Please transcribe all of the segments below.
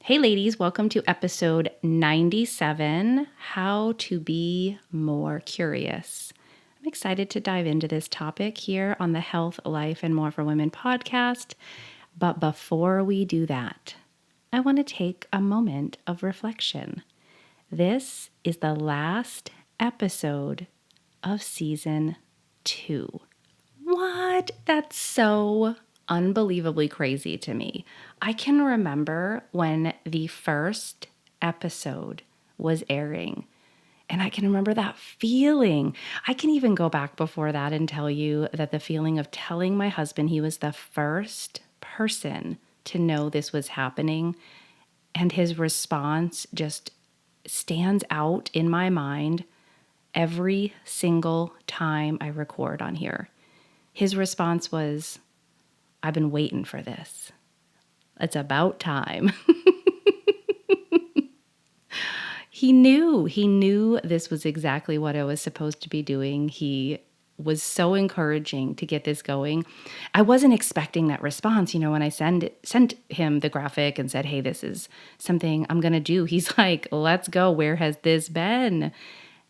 Hey ladies, welcome to episode 97, How to Be More Curious. I'm excited to dive into this topic here on the Health, Life, and More for Women podcast. But before we do that, I want to take a moment of reflection. This is the last episode of season 2. What? That's so unbelievably crazy to me. I can remember when the first episode was airing, and I can remember that feeling. I can even go back before that and tell you that the feeling of telling my husband he was the first person to know this was happening, and his response just stands out in my mind every single time I record on here. His response was, I've been waiting for this. It's about time. He knew this was exactly what I was supposed to be doing. He was so encouraging to get this going. I wasn't expecting that response. When I sent him the graphic and said, hey, this is something I'm going to do. He's like, let's go. Where has this been?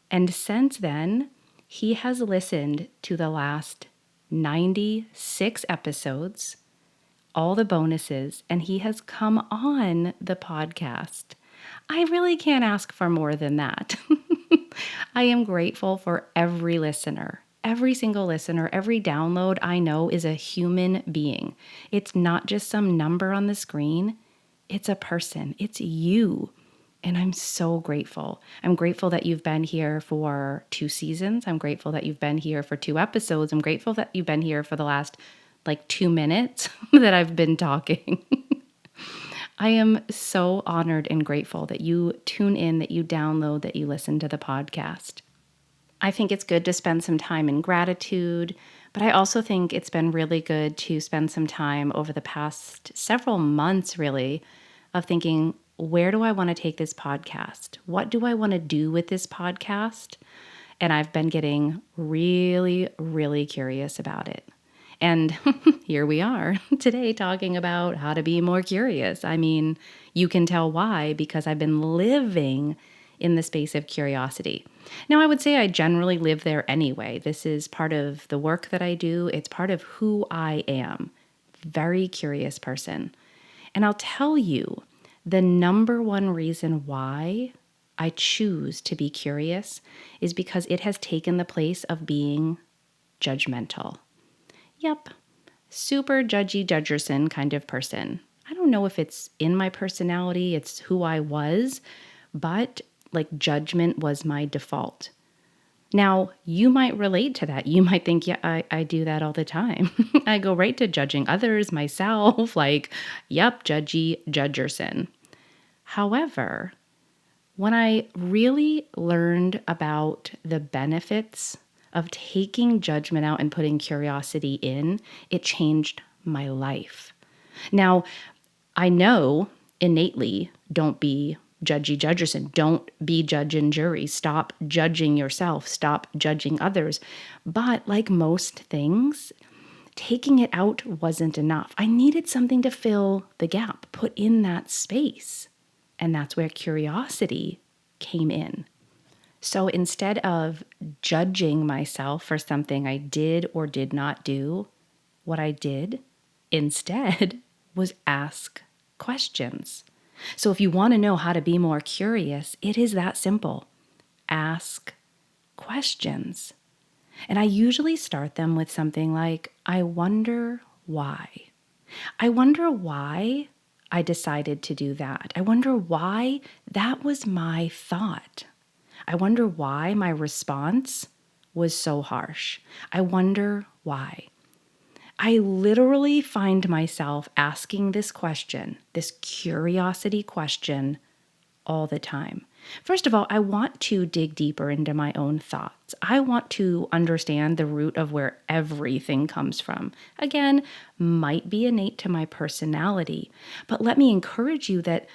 And since then, he has listened to the last 96 episodes, all the bonuses, and he has come on the podcast. I really can't ask for more than that. I am grateful for every listener. Every single listener, every download I know is a human being. It's not just some number on the screen. It's a person. It's you. And I'm so grateful. I'm grateful that you've been here for 2 seasons. I'm grateful that you've been here for 2 episodes. I'm grateful that you've been here for the last 2 minutes that I've been talking. I am so honored and grateful that you tune in, that you download, that you listen to the podcast. I think it's good to spend some time in gratitude, but I also think it's been really good to spend some time over the past several months, really, of thinking, where do I want to take this podcast? What do I want to do with this podcast? And I've been getting really, really curious about it. And here we are today talking about how to be more curious. I mean, you can tell why, because I've been living in the space of curiosity. Now, I would say I generally live there anyway. This is part of the work that I do. It's part of who I am. Very curious person. And I'll tell you, the number one reason why I choose to be curious is because it has taken the place of being judgmental. Yep, super judgy judgerson kind of person. I don't know if it's in my personality, it's who I was, but judgment was my default. Now, you might relate to that. You might think, yeah, I do that all the time. I go right to judging others, myself, yep, judgy judgerson. However, when I really learned about the benefits of taking judgment out and putting curiosity in, it changed my life. Now, I know innately, don't be judgy judgerson. Don't be judge and jury. Stop judging yourself. Stop judging others. But like most things, taking it out wasn't enough. I needed something to fill the gap, put in that space. And that's where curiosity came in. So instead of judging myself for something I did or did not do, what I did instead was ask questions. So if you want to know how to be more curious, it is that simple. Ask questions. And I usually start them with something like, I wonder why. I wonder why I decided to do that. I wonder why that was my thought. I wonder why my response was so harsh. I wonder why. I literally find myself asking this question, this curiosity question, all the time. First of all, I want to dig deeper into my own thoughts. I want to understand the root of where everything comes from. Again, might be innate to my personality, but let me encourage you that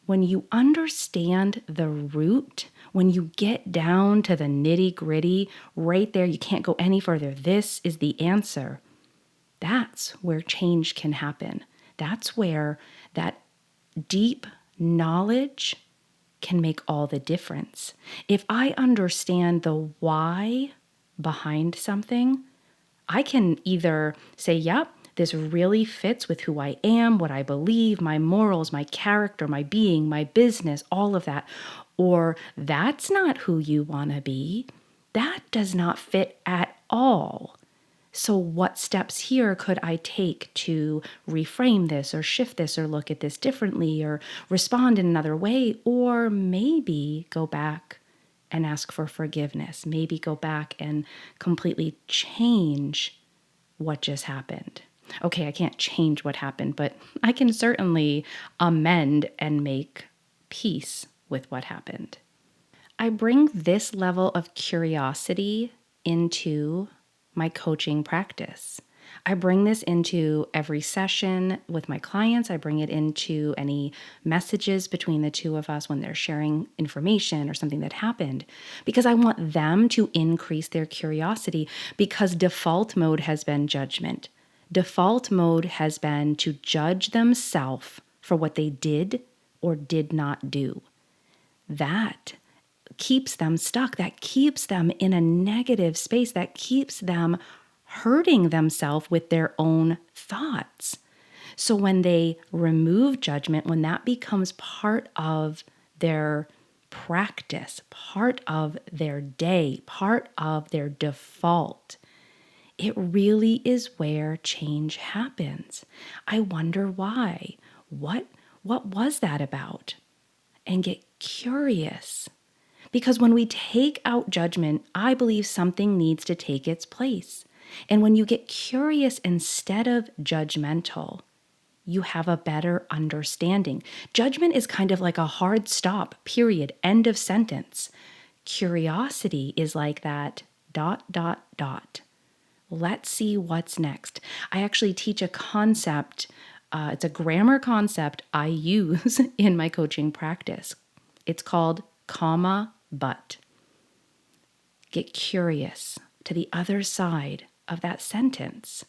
when you understand the root, when you get down to the nitty-gritty, right there, you can't go any further. This is the answer. That's where change can happen. That's where that deep Knowledge can make all the difference. If I understand the why behind something, I can either say, yep, this really fits with who I am, what I believe, my morals, my character, my being, my business, all of that. Or that's not who you want to be. That does not fit at all. So what steps here could I take to reframe this or shift this or look at this differently or respond in another way, or maybe go back and ask for forgiveness, maybe go back and completely change what just happened. Okay, I can't change what happened, but I can certainly amend and make peace with what happened. I bring this level of curiosity into my coaching practice. I bring this into every session with my clients. I bring it into any messages between the two of us when they're sharing information or something that happened, because I want them to increase their curiosity, because default mode has been judgment. Default mode has been to judge themselves for what they did or did not do. That keeps them stuck. That keeps them in a negative space. That keeps them hurting themselves with their own thoughts. So when they remove judgment, when that becomes part of their practice, part of their day, part of their default, it really is where change happens. I wonder why. What was that about? And get curious. Because when we take out judgment, I believe something needs to take its place. And when you get curious instead of judgmental, you have a better understanding. Judgment is kind of like a hard stop, period, end of sentence. Curiosity is like that ... Let's see what's next. I actually teach a concept. It's a grammar concept I use in my coaching practice. It's called comma but. Get curious to the other side of that sentence.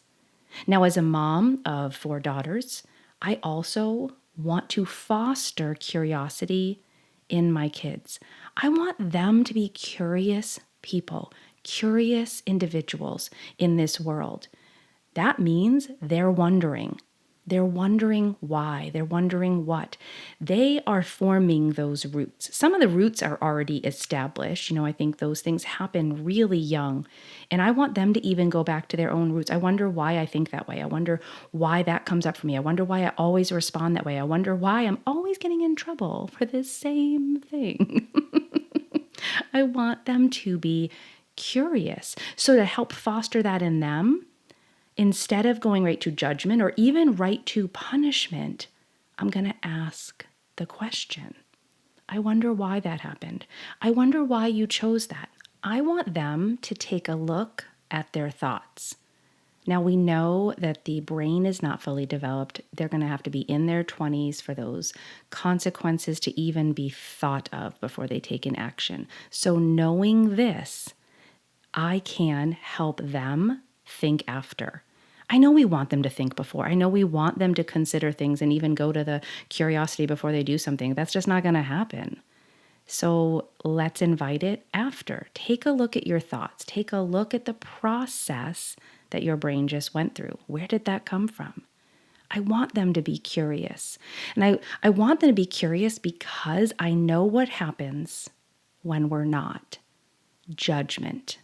Now, as a mom of 4 daughters, I also want to foster curiosity in my kids. I want them to be curious people, curious individuals in this world. That means they're wondering. They're wondering why. They're wondering what. They are forming those roots. Some of the roots are already established. I think those things happen really young. And I want them to even go back to their own roots. I wonder why I think that way. I wonder why that comes up for me. I wonder why I always respond that way. I wonder why I'm always getting in trouble for this same thing. I want them to be curious. So to help foster that in them, instead of going right to judgment or even right to punishment, I'm going to ask the question. I wonder why that happened. I wonder why you chose that. I want them to take a look at their thoughts. Now, we know that the brain is not fully developed. They're going to have to be in their 20s for those consequences to even be thought of before they take an action. So knowing this, I can help them think after. I know we want them to think before. I know we want them to consider things and even go to the curiosity before they do something. That's just not going to happen. So let's invite it after. Take a look at your thoughts. Take a look at the process that your brain just went through. Where did that come from? I want them to be curious. And I want them to be curious because I know what happens when we're not. Judgment.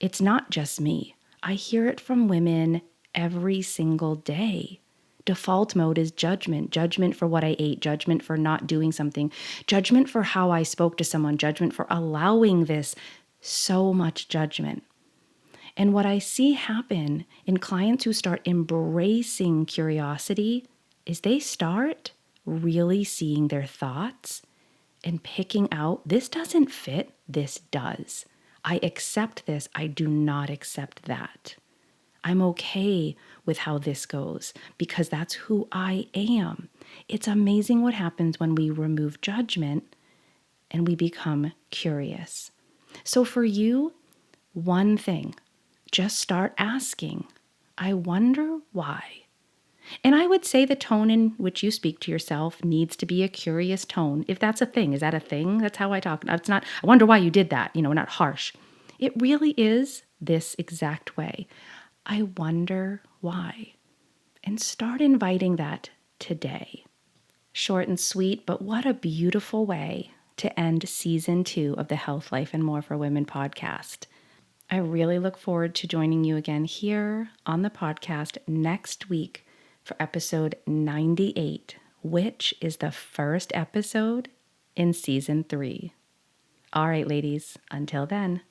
It's not just me. I hear it from women every single day. Default mode is judgment. Judgment for what I ate, judgment for not doing something, judgment for how I spoke to someone, judgment for allowing this, so much judgment. And what I see happen in clients who start embracing curiosity is they start really seeing their thoughts and picking out, this doesn't fit, this does. I accept this, I do not accept that. I'm okay with how this goes because that's who I am. It's amazing what happens when we remove judgment and we become curious. So for you, one thing, just start asking, I wonder why. And I would say the tone in which you speak to yourself needs to be a curious tone. If that's a thing, is that a thing? That's how I talk. It's not, I wonder why you did that, not harsh. It really is this exact way. I wonder why. And start inviting that today. Short and sweet, but what a beautiful way to end season 2 of the Health, Life, and More for Women podcast. I really look forward to joining you again here on the podcast next week for episode 98, which is the first episode in season 3. All right, ladies, until then.